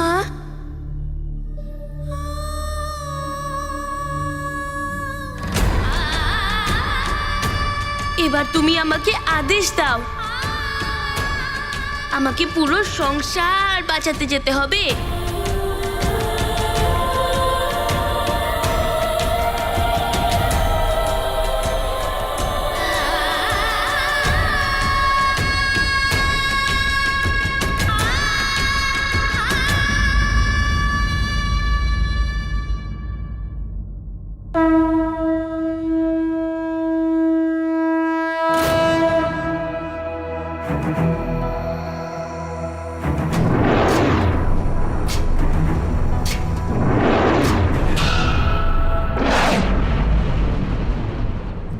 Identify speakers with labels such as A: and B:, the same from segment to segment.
A: মা, এবার তুমি আমাকে আদেশ দাও, আমাকে পুরো সংসার বাঁচাতে যেতে হবে।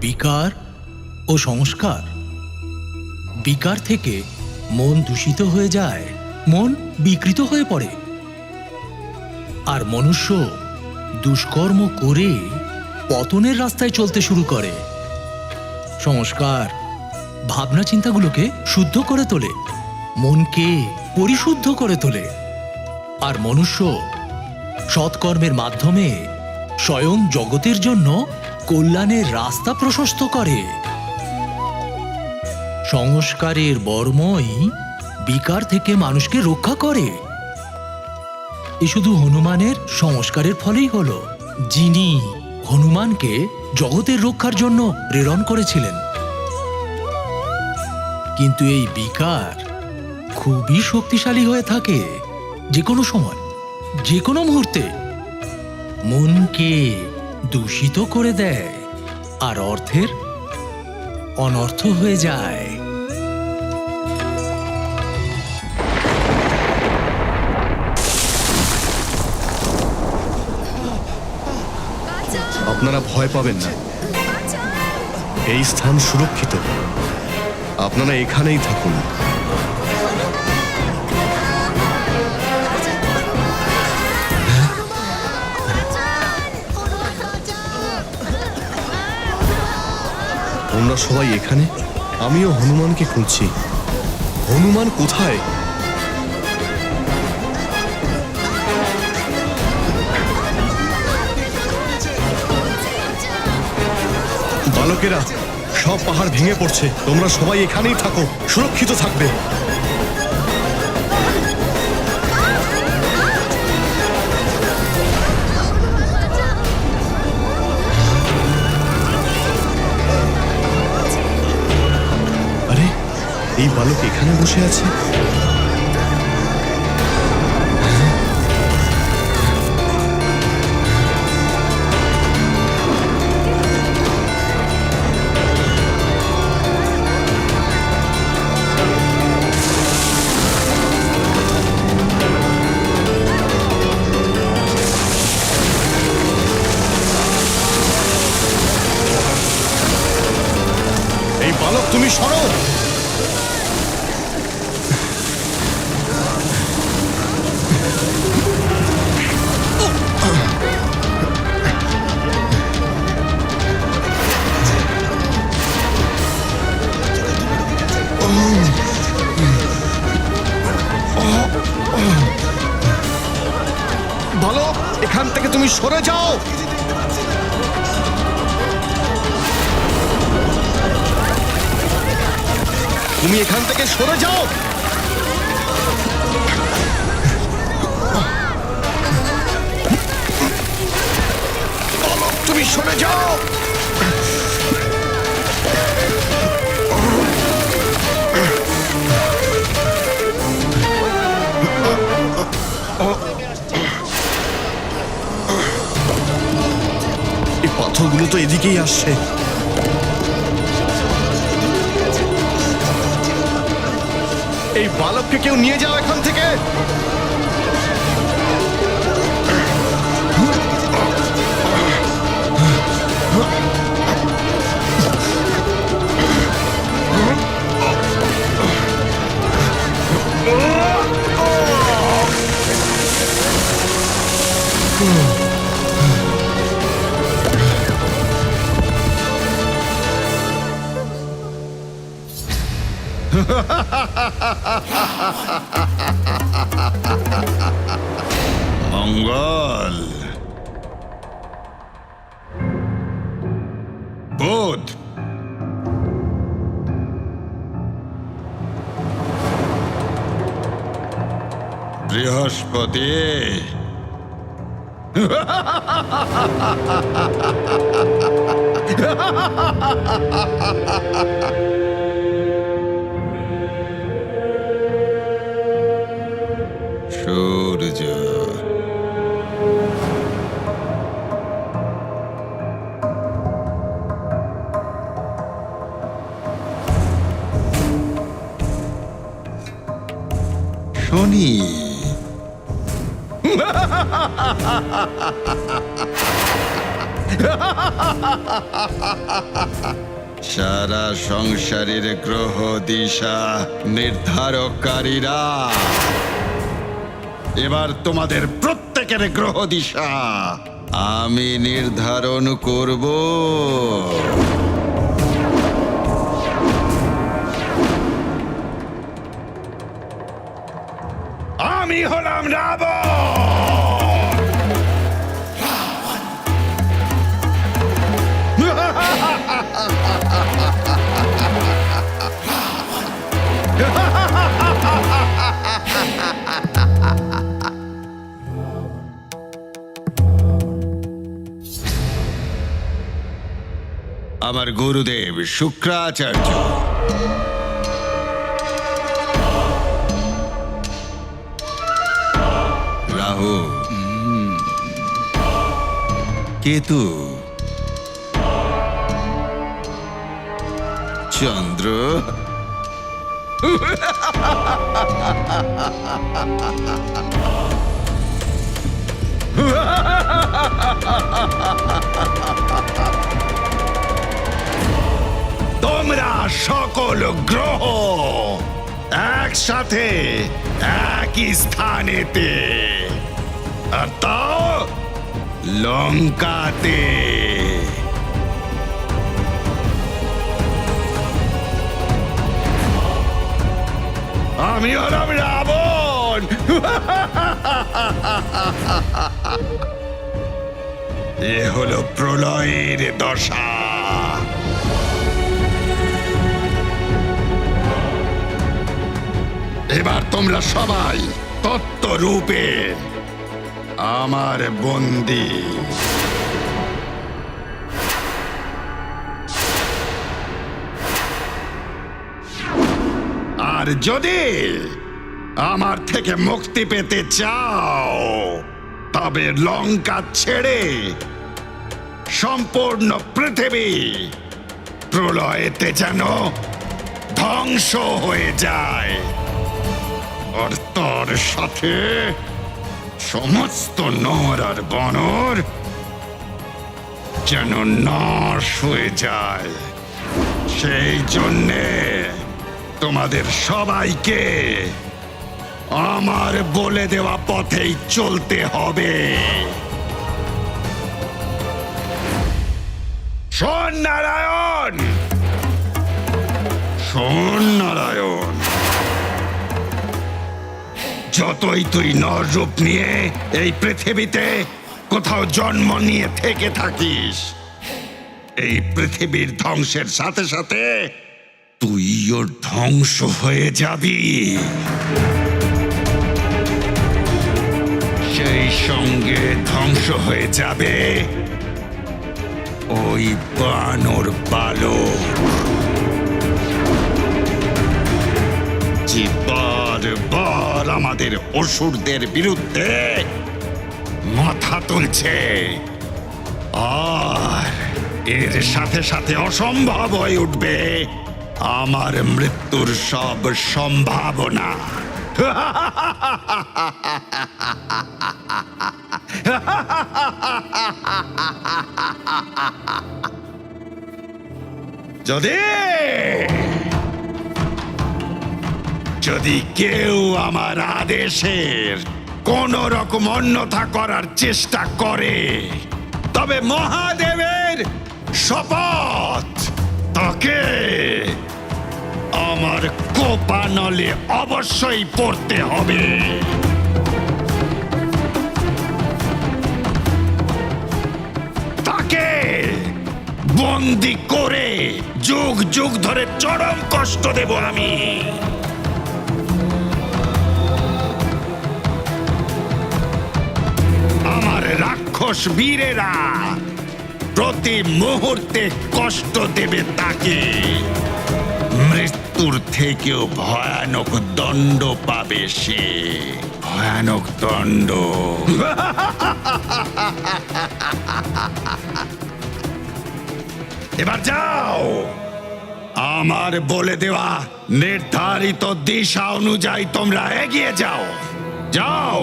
B: বিকার ও সংস্কার। বিকার থেকে মন দূষিত হয়ে যায়, মন বিকৃত হয়ে পড়ে, আর মনুষ্য দুষ্কর্ম করে পতনের রাস্তায় চলতে শুরু করে। সংস্কার ভাবনা চিন্তাগুলোকে শুদ্ধ করে তোলে, মনকে পরিশুদ্ধ করে তোলে, আর মনুষ্য সৎকর্মের মাধ্যমে স্বয়ং জগতের জন্য কল্যাণের রাস্তা প্রশস্ত করে। সংস্কারের বর্মই বিকার থেকে মানুষকে রক্ষা করে। এ শুধু হনুমানের সংস্কারের ফলেই হলো, যিনি হনুমানকে জগতের রক্ষার জন্য প্রেরণ করেছিলেন। কিন্তু এই বিকার খুবই শক্তিশালী হয়ে থাকে, যে কোনো সময়, যে কোনো মুহূর্তে মনকে দূষিত করে দেয়, আর অর্থের অনর্থ হয়ে যায়।
C: আপনারা ভয় পাবেন না, এই স্থান সুরক্ষিত, আপনারা এখানেই থাকুন। তোমরা সবাই এখানে? আমিও হনুমানকে খুঁজছি। হনুমান কোথায়? বালকেরা, সব পাহাড় ভেঙে পড়ছে, তোমরা সবাই এখানেই থাকো, সুরক্ষিত থাকবে। আরে, এই বালক এখানে বসে আছে। বালক, তুমি সরো। বালক, এখান থেকে তুমি সরে যাও। তুমি এখান থেকে সরে যাও। তুমি সরে যাও। এই পাথরগুলো তো এদিকেই আসছে। এই বালককে কেউ নিয়ে যাও এখান থেকে।
D: মঙ্গল, বুধ, বৃহস্পতি, সূর্য, শনি, সারা সংসারের গ্রহ দিশা নির্ধারককারীরা, এবার তোমাদের প্রত্যেকের গ্রহ দিশা আমি নির্ধারণ করব। আমি হলাম রাবণ। আমার গুরুদেব শুক্রাচার্য, রাহু, কেতু, চন্দ্র, তোমরা সকল গ্রহ একসাথে একই স্থানেতে, আর তাও লঙ্কাতে। আমি হলাম রাবণ। এ হলো প্রলয়ের দশা। এবার তোমরা সবাই তত্ত্বরূপে আমার বন্দী। আর যদি আমার থেকে মুক্তি পেতে চাও, তবে লঙ্কা ছেড়ে সম্পূর্ণ পৃথিবী প্রলয়েতে যেন ধ্বংস হয়ে যায়, আর তার সাথে সমস্ত নর আর বানর যেন নাশ হয়ে যায়। সেই জন্যে তোমাদের সবাইকে আমার বলে দেওয়া পথেই চলতে হবে। শোন নারায়ণ, শোন নারায়ণ, যতই তুই নর রূপ নিয়ে এই পৃথিবীতে কোথাও জন্ম নিয়ে থেকে থাকিস, এই পৃথিবীর ধ্বংসের সাথে সাথে তুইও ধ্বংস হয়ে যাবি। সেই সঙ্গে ধ্বংস হয়ে যাবে ওই বানর বালক, যে বারবার আমাদের অসুরদের বিরুদ্ধে মাথা তুলছে, আর এর সাথে সাথে অসম্ভব হয়ে উঠবে আমার মৃত্যুর সব সম্ভাবনা। যদি কেউ আমার আদেশের কোন রকম অন্যথা করার চেষ্টা করে, তবে মহাদেবের শপথ, তাকে আমার কোপানলে অবশ্যই পড়তে হবে। তাকে বন্দি করে যুগ যুগ ধরে চরম কষ্ট দেব আমি। আমার রাক্ষস বীরেরা প্রতি মুহূর্তে কষ্ট দেবে তাকে। মৃত্যুর থেকেও ভয়ানক দণ্ড পাবে সে, ভয়ানক দণ্ড। এবার যাও, আমার বলে দেওয়া নির্ধারিত দিশা অনুযায়ী তোমরা এগিয়ে যাও। যাও।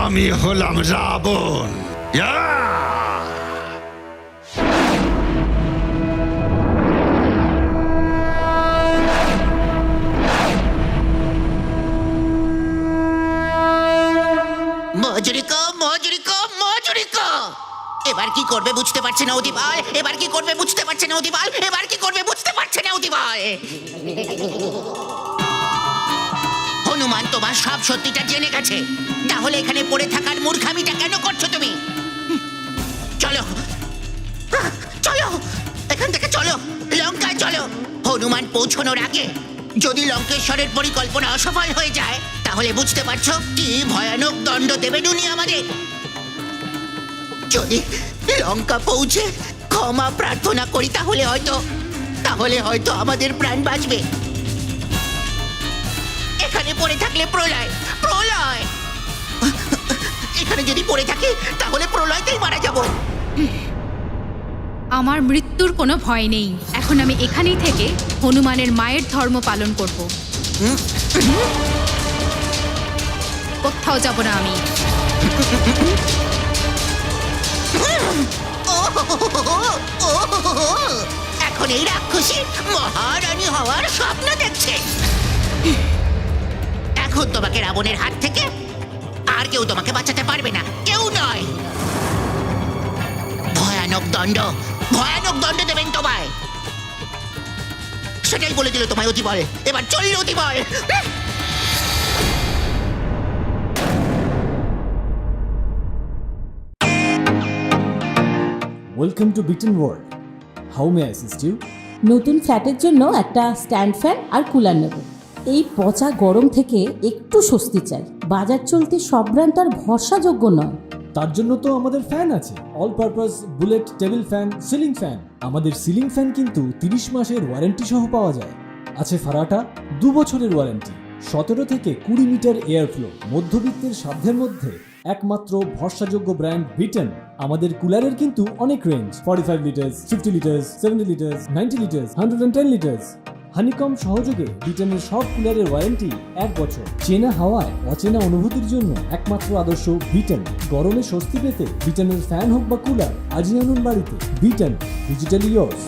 D: আমি হলাম রাবণ।
E: মজুরিকো মজুরিকো মজুরিকো। এবার কি করবে বুঝতে পারছে না উদিবাল, এবার কি করবে বুঝতে পারছে না উদিবাল, এবার কি করবে বুঝতে পারছে না উদিবাল। হনুমান তোমার সব সত্যিটা জেনে গেছে, তাহলে এখানে পড়ে থাকার মূর্খামিটা কেন করছো তুমি? চলো চলো, এখান থেকে চলো, লঙ্কায় চলো। হনুমান পৌঁছানোর আগে যদি লঙ্কেশ্বরের পরিকল্পনা অসফল হয়ে যায়, তাহলে বুঝতে পারছো কি ভয়ানক দণ্ড দেবেন উনি আমাদের। যদি লঙ্কা পৌঁছে ক্ষমা প্রার্থনা করি, তাহলে হয়তো আমাদের প্রাণ বাঁচবে। এখানে পড়ে থাকলে প্রলয়, প্রলয়। এখানে যদি পড়ে থাকি তাহলে প্রলয়তেই মারা যাব।
F: আমার মৃত্যুর কোনো ভয় নেই। এখন আমি এখানেই থেকে হনুমানের মায়ের ধর্ম পালন করব। কোথাও যাব না আমি।
E: এখন এই রাক্ষসী মহারানী হওয়ার স্বপ্ন দেখছে। এখন তোমাকে রাবণের হাত থেকে আর কেউ তোমাকে বাঁচাতে পারবে না, কেউ নয়। ভয়ানক দণ্ড দেবেন তোমায়। সেটাই বলে দিল তোমায় অতিবল। এবার চলল অতিবল।
G: Welcome to Beaten World. How may I assist you?
H: নতুন ফ্ল্যাটের জন্য একটা স্ট্যান্ড ফ্যান আর কুলার নেব। এই পচা গরম থেকে একটু স্বস্তি চাই। বাজার চলতে সব ব্র্যান্ড আর ভরসাযোগ্য নয়।
G: তার জন্য তো আমাদের ফ্যান আছে, all purpose bullet table fan, ceiling fan. আমাদের সিলিং ফ্যান কিন্তু 30 মাসের ওয়ারেন্টি সহ পাওয়া যায়। আছে ফারাটা 2 বছরের ওয়ারেন্টি, 17 থেকে 20 মিটার এয়ার ফ্লো। মধ্যবিত্তের সাধ্যের মধ্যে একমাত্র ভরসাযোগ্য ব্র্যান্ড বিটেন। আমাদের কুলারের কিন্তু অনেক range, 45 litres, 50 litres, 70 litres, 90 litres, 110 litres. Honeycomb সহযোগে বিটেনের সব কুলারের ওয়ারেন্টি 1 বছর। চেনা হাওয়ায় অচেনা অনুভূতির জন্য একমাত্র আদর্শ বিটেন। গরমে স্বস্তি পেতে বিটেনের ফ্যান হোক বা কুলার, আজই আনুন বাড়িতে। Beaten, digitally yours.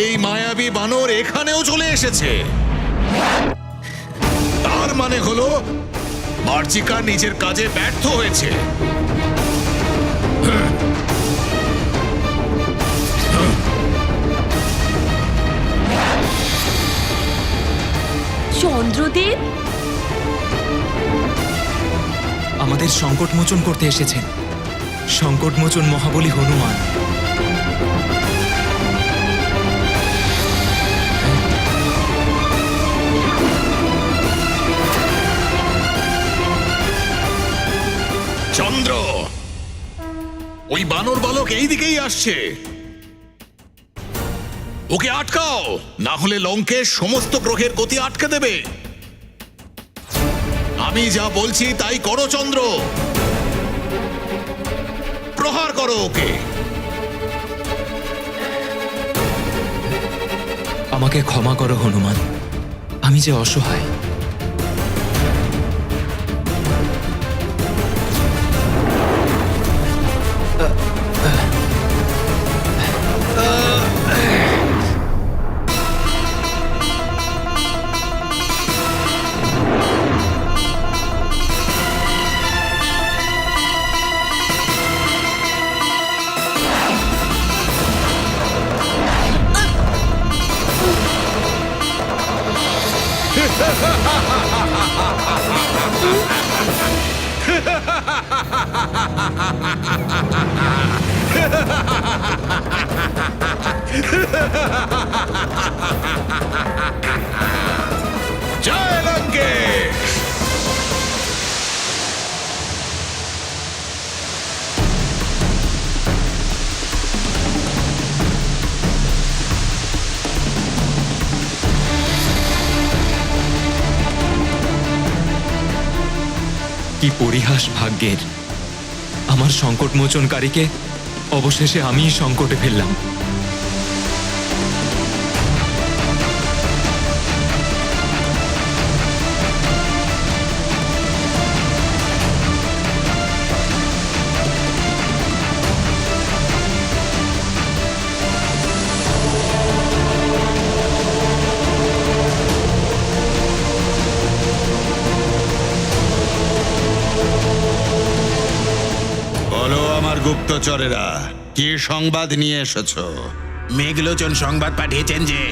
I: এই মায়াবী বানর এখানেও চলে এসেছে। তার মানে হলো মার্জিকা নিজের কাজে ব্যর্থ হয়েছে।
A: চন্দ্রদেব
J: আমাদের সংকট মোচন করতে এসেছেন সংকট মোচন মহাবলী হনুমান।
I: চন্দ্র, ওই বানর বালক এই দিকেই আসছে। ওকে আটকাও, না হলে লঙ্কেশ সমস্ত গ্রহের গতি আটকে দেবে। আমি যা বলছি তাই করো চন্দ্র, প্রহার করো ওকে।
J: আমাকে ক্ষমা করো হনুমান, আমি যে অসহায়।
I: জয় লঙ্কেশ।
J: কি পরিহাস ভাগ্যের, আমার সংকট মোচনকারীকে অবশেষে আমিই সংকটে ফেললাম।
D: বলো আমার গুপ্তচরেরা, কি সংবাদ নিয়ে এসেছো?
E: মেঘলোচন সংবাদ পাঠিয়েছেন যে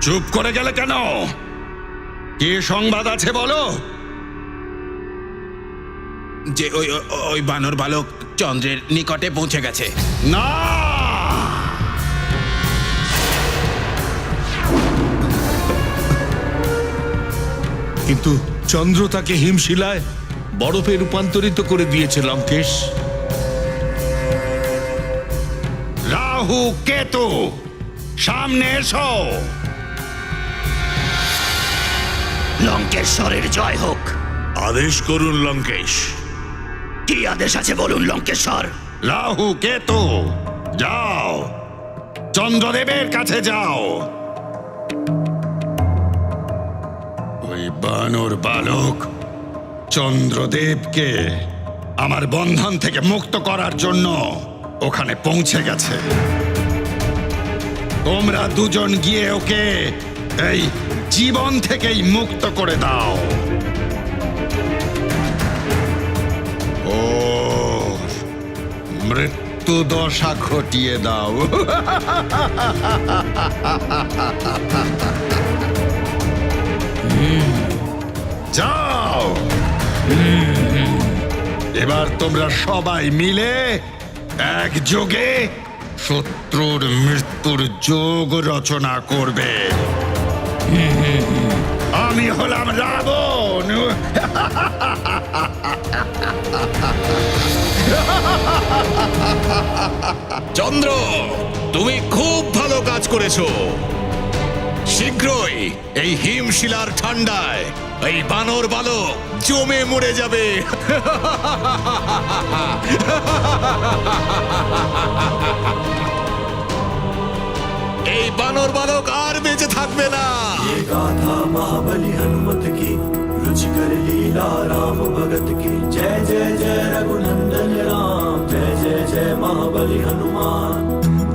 D: চুপ করে গেলে কেন? কি সংবাদ আছে বলো।
E: যে ওই বানর বালক চন্দ্রের নিকটে পৌঁছে গেছে।
D: না,
K: কিন্তু চন্দ্র তাকে হিমশিলায় বরফে রূপান্তরিত করে দিয়েছে লঙ্কেশ।
D: রাহু কেতু, সামনে এসো।
E: লঙ্কেশ্বরের জয় হোক।
K: আদেশ করুন লঙ্কেশ।
E: কি আদেশ আছে বলুন লঙ্কেশ্বর।
D: রাহু কেতু, যাও চন্দ্রদেবের কাছে যাও। ওই বানর বালক চন্দ্রদেবকে আমার বন্ধন থেকে মুক্ত করার জন্য ওখানে পৌঁছে গেছে। তোমরা দুজন গিয়ে ওকে এই জীবন থেকেই মুক্ত করে দাও। ও মৃত্যু দশা ঘটিয়ে দাও। যাও, এবার তোমরা সবাই মিলে একযোগে শত্রুর মৃত্যুর যোগ রচনা করবে। আমি হলাম রাবণ।
I: চন্দ্র, তুমি খুব ভালো কাজ করেছো। শীঘ্রই এই হিমশিলার ঠান্ডায় এই বানর বালক জমে মরে যাবে। এই বানর বালক আর বেঁচে থাকবে না।
L: गाथा महाबली हनुमत की रुचिकर लीला राम भगत की जय जय जय रघुनंदन राम जय जय जय महाबली हनुमान।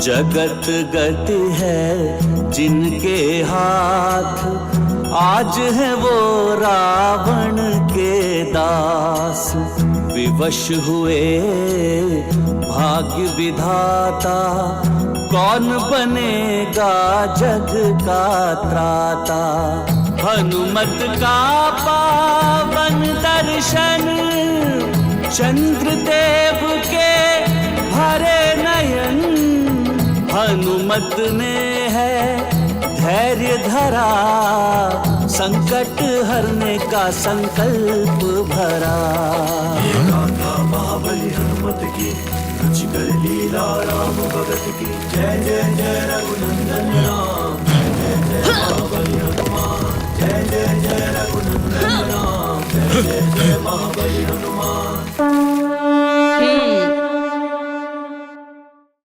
L: जगत गति है जिनके हाथ आज है वो रावण के दास। विवश हुए भाग्य विधाता कौन बनेगा जग का त्राता। हनुमत का पावन दर्शन चंद्रदेव के भरे नयन। हनुमत ने है धैर्य धरा संकट हरने का संकल्प भरा। ये गाथा महाबली हनुमत की